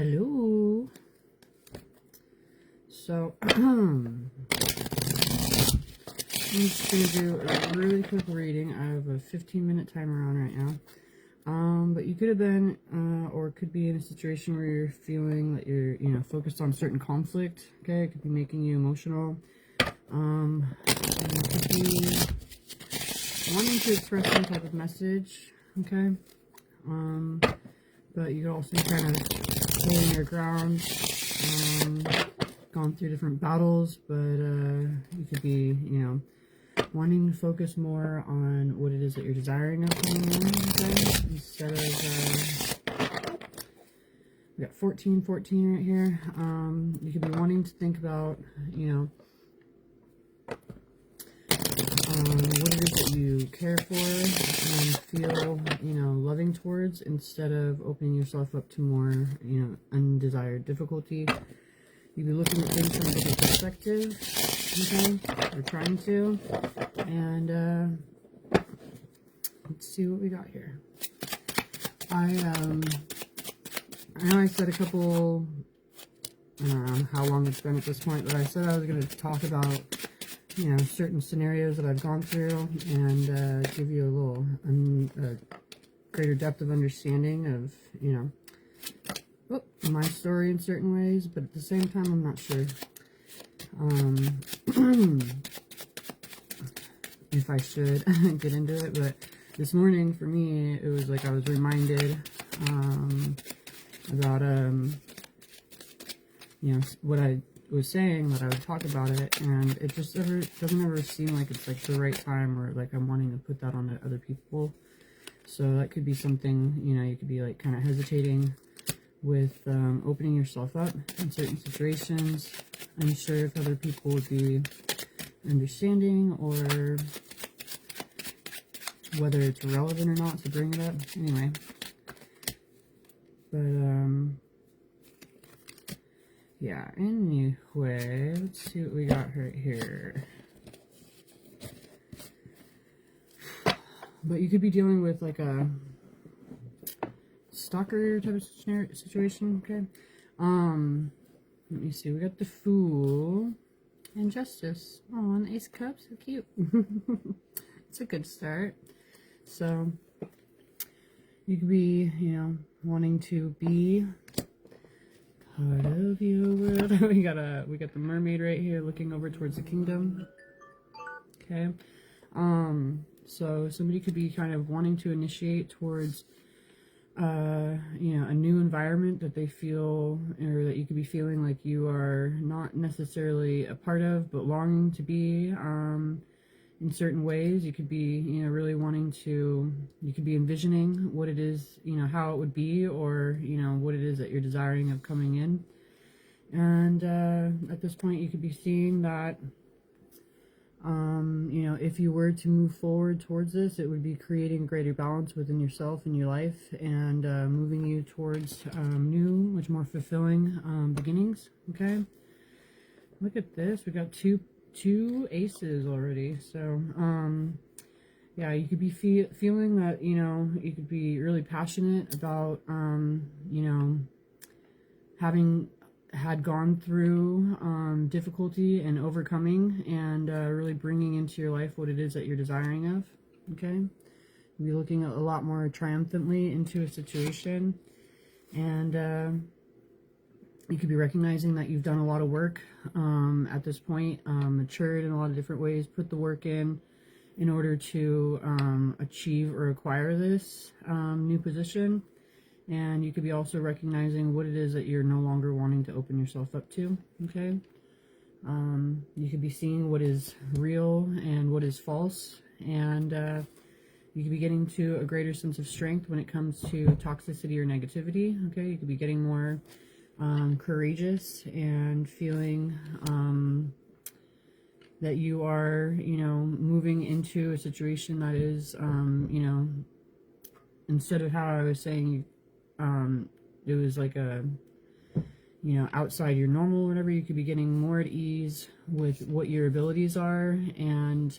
Hello. So, I'm just going to do a really quick reading. I have a 15-minute timer on right now. But you could have been, or could be in a situation where you're feeling that you're, focused on certain conflict. Okay, it could be making you emotional. And it could be wanting to express some type of message. Okay. But you could also be kind of holding your ground. Gone through different battles, but you could be, wanting to focus more on what it is that you're desiring of coming in, okay? Instead of, we got 14 right here. You could be wanting to think about, what it is that you care for and feel, loving towards, instead of opening yourself up to more, undesired difficulty. You'd be looking at things from a different perspective, okay, or trying to, and, let's see what we got here. I know I said a couple, I don't know how long it's been at this point, but I said I was going to talk about, certain scenarios that I've gone through, and, give you a little, greater depth of understanding of, my story in certain ways, but at the same time, I'm not sure if I should get into it. But this morning, for me, it was like I was reminded about what I was saying, that I would talk about it, and it just doesn't ever seem like it's like the right time, or like I'm wanting to put that on to other people. So that could be something, you could be like kind of hesitating with opening yourself up in certain situations. Unsure if other people would be understanding, or whether it's relevant or not to bring it up. Anyway, but yeah, anyway, let's see what we got right here. But you could be dealing with like a stalker type of situation, okay? Let me see, we got the Fool and Justice. Oh, and the Ace of Cups, so cute. It's a good start. So, you could be, wanting to be part of your world. we got the Mermaid right here looking over towards the kingdom. Okay. So somebody could be kind of wanting to initiate towards a new environment that they feel, or that you could be feeling like you are not necessarily a part of, but longing to be, in certain ways. You could be, really wanting to, you could be envisioning what it is, how it would be, or, what it is that you're desiring of coming in. And, at this point, you could be seeing that, if you were to move forward towards this, it would be creating greater balance within yourself and your life, and moving you towards new, much more fulfilling beginnings. Okay, look at this. We got two aces already. So yeah, you could be feeling that, you could be really passionate about having had gone through difficulty and overcoming, and really bringing into your life what it is that you're desiring of. Okay, you'll be looking a lot more triumphantly into a situation, and you could be recognizing that you've done a lot of work at this point, matured in a lot of different ways, put the work in order to achieve or acquire this new position. And you could be also recognizing what it is that you're no longer wanting to open yourself up to, okay? You could be seeing what is real and what is false, and you could be getting to a greater sense of strength when it comes to toxicity or negativity, okay? You could be getting more courageous and feeling that you are, moving into a situation that is, instead of how I was saying, it was like a, outside your normal or whatever, you could be getting more at ease with what your abilities are, and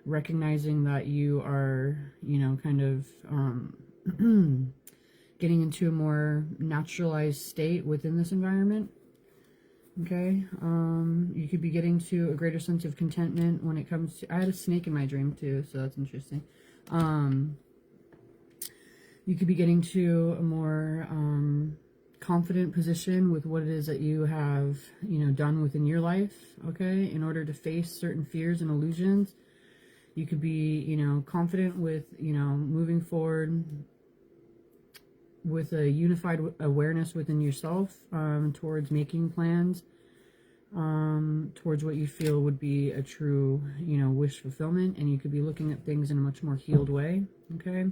recognizing that you are, kind of getting into a more naturalized state within this environment. Okay, you could be getting to a greater sense of contentment when it comes to, I had a snake in my dream too, so that's interesting. You could be getting to a more confident position with what it is that you have, done within your life, okay, in order to face certain fears and illusions. You could be, confident with, moving forward with a unified awareness within yourself, towards making plans, towards what you feel would be a true, wish fulfillment. And you could be looking at things in a much more healed way, okay?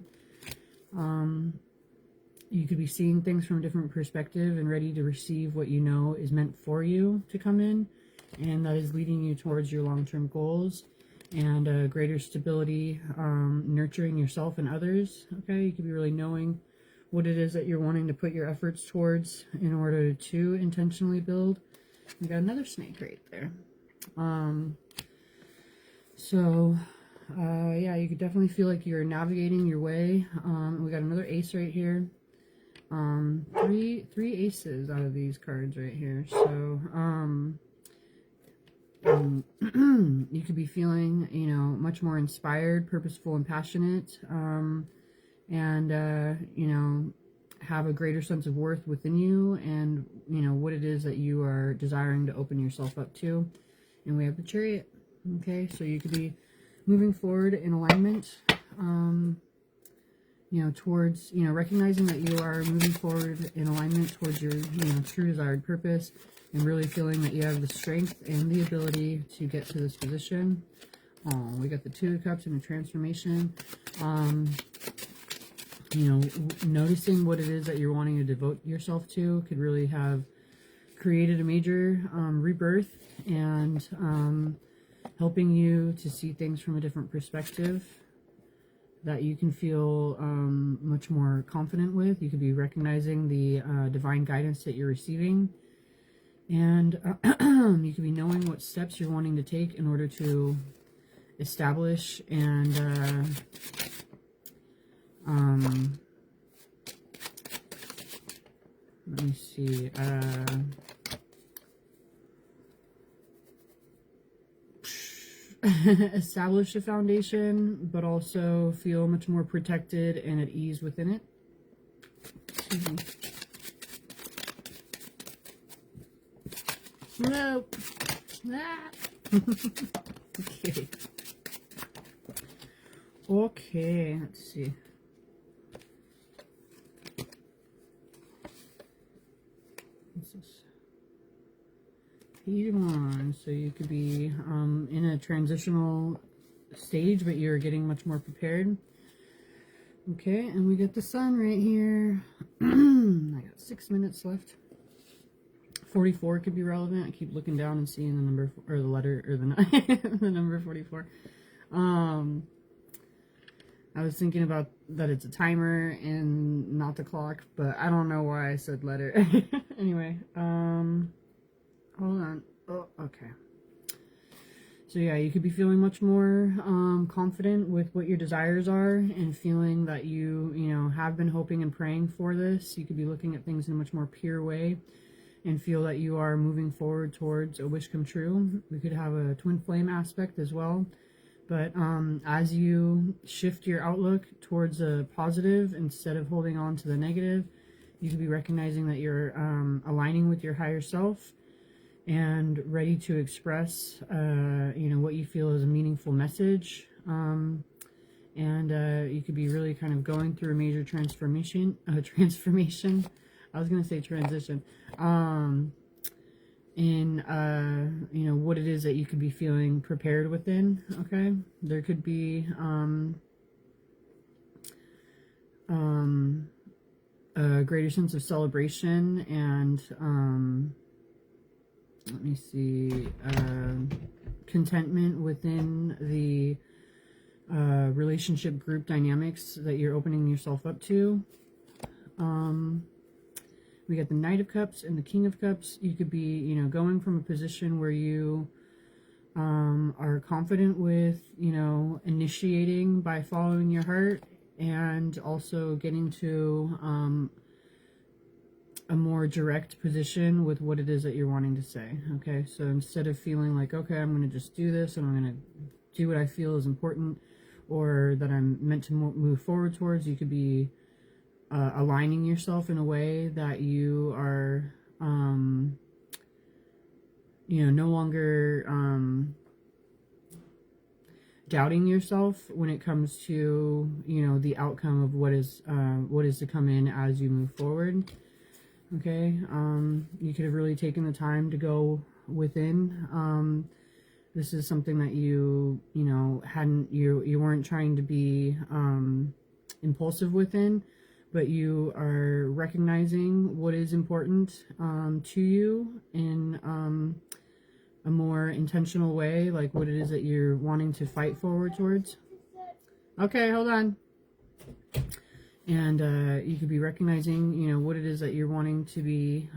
You could be seeing things from a different perspective and ready to receive what you know is meant for you to come in, and that is leading you towards your long-term goals and greater stability, nurturing yourself and others, okay? You could be really knowing what it is that you're wanting to put your efforts towards in order to intentionally build. We got another snake right there. Yeah, you could definitely feel like you're navigating your way. We got another ace right here. Three aces out of these cards right here. So, you could be feeling, much more inspired, purposeful, and passionate. Have a greater sense of worth within you and, what it is that you are desiring to open yourself up to. And we have the Chariot. Okay, so you could be moving forward in alignment, towards, recognizing that you are moving forward in alignment towards your, true desired purpose, and really feeling that you have the strength and the ability to get to this position. We got the Two of Cups and the transformation. Noticing what it is that you're wanting to devote yourself to could really have created a major rebirth and helping you to see things from a different perspective that you can feel much more confident with. You could be recognizing the divine guidance that you're receiving, and you could be knowing what steps you're wanting to take in order to establish and let me see, establish a foundation, but also feel much more protected and at ease within it. Excuse me. Nope. Ah. Okay. Okay, let's see. What's this? Page 1. So you could be in a transitional stage, but you're getting much more prepared. Okay, and we got the Sun right here. I got 6 minutes left. 44 could be relevant. I keep looking down and seeing the number, or the letter, or the the number 44. I was thinking about that it's a timer and not the clock, but I don't know why I said letter. Anyway, hold on. Oh, okay. So yeah, you could be feeling much more confident with what your desires are, and feeling that you have been hoping and praying for this. You could be looking at things in a much more pure way and feel that you are moving forward towards a wish come true. We could have a twin flame aspect as well. But as you shift your outlook towards a positive instead of holding on to the negative, you could be recognizing that you're aligning with your higher self and ready to express, what you feel is a meaningful message. You could be really kind of going through a major transformation. I was going to say transition. In what it is that you could be feeling prepared within. Okay, there could be a greater sense of celebration and let me see, contentment within the relationship group dynamics that you're opening yourself up to. We got the Knight of Cups and the King of Cups. You could be, going from a position where you are confident with, initiating by following your heart and also getting to a more direct position with what it is that you're wanting to say. Okay, so instead of feeling like, okay, I'm going to just do this and I'm going to do what I feel is important or that I'm meant to move forward towards, you could be aligning yourself in a way that you are, no longer doubting yourself when it comes to, the outcome of what is to come in as you move forward. Okay, you could have really taken the time to go within. This is something that you weren't trying to be impulsive within, but you are recognizing what is important to you in a more intentional way, like what it is that you're wanting to fight forward towards. Okay, hold on. And you could be recognizing, what it is that you're wanting to be,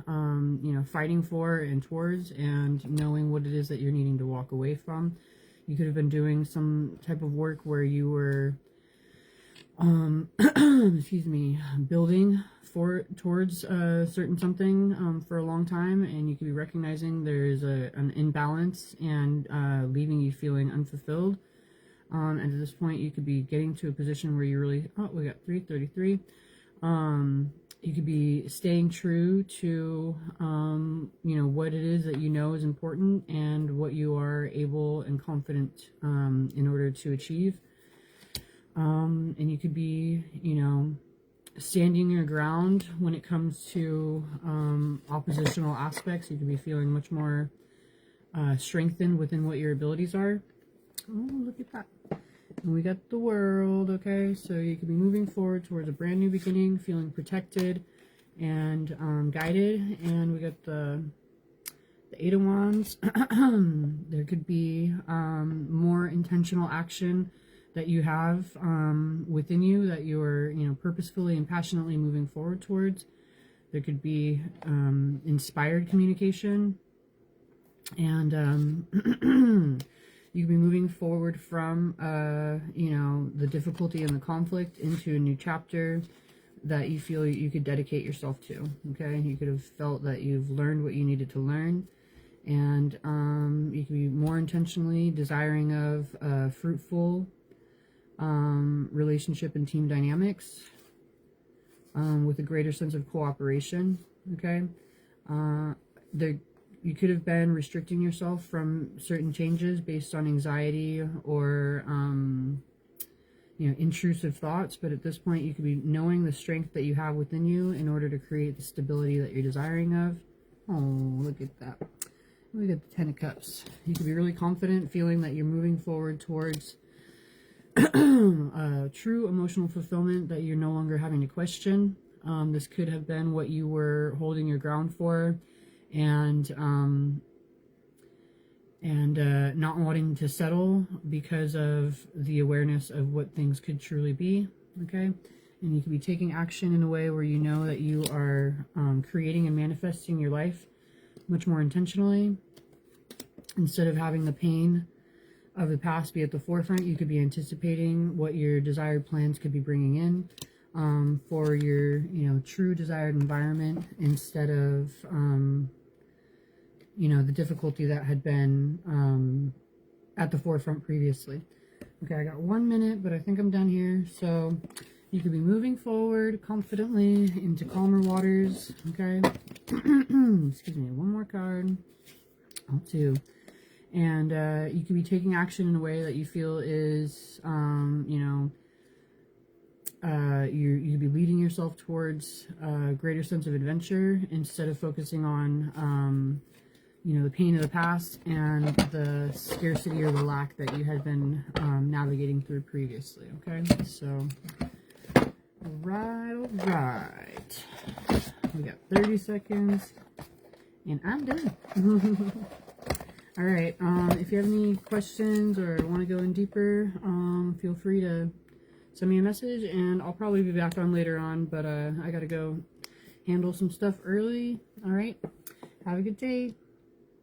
fighting for and towards, and knowing what it is that you're needing to walk away from. You could have been doing some type of work where you were, building towards a certain something for a long time, and you could be recognizing there's an imbalance and leaving you feeling unfulfilled. And at this point, you could be getting to a position where you really, we got 333. You could be staying true to, what it is that is important and what you are able and confident in order to achieve. And you could be, standing your ground when it comes to oppositional aspects. You could be feeling much more strengthened within what your abilities are. Oh, look at that. And we got the World, okay? So you could be moving forward towards a brand new beginning, feeling protected and guided. And we got the Eight of Wands. There could be more intentional action that you have within you that you're, purposefully and passionately moving forward towards. There could be inspired communication. And you could be moving forward from, the difficulty and the conflict into a new chapter that you feel you could dedicate yourself to, okay? You could have felt that you've learned what you needed to learn, and you could be more intentionally desiring of fruitful relationship and team dynamics with a greater sense of cooperation, okay? You could have been restricting yourself from certain changes based on anxiety or, intrusive thoughts. But at this point, you could be knowing the strength that you have within you in order to create the stability that you're desiring of. Oh, look at that. We got the Ten of Cups. You could be really confident, feeling that you're moving forward towards true emotional fulfillment that you're no longer having to question. This could have been what you were holding your ground for, and not wanting to settle because of the awareness of what things could truly be, okay? And you could be taking action in a way where you know that you are creating and manifesting your life much more intentionally. Instead of having the pain of the past be at the forefront, you could be anticipating what your desired plans could be bringing in for your, true desired environment, instead of the difficulty that had been at the forefront previously. Okay, I got 1 minute, but I think I'm done here. So you could be moving forward confidently into calmer waters, okay? Excuse me, one more card. Oh, two. And you could be taking action in a way that you feel is, you could be leading yourself towards a greater sense of adventure instead of focusing on, the pain of the past and the scarcity or the lack that you had been navigating through previously, okay? So, all right. We got 30 seconds, and I'm done. All right, if you have any questions or want to go in deeper, feel free to send me a message, and I'll probably be back on later on, but I got to go handle some stuff early. All right, have a good day.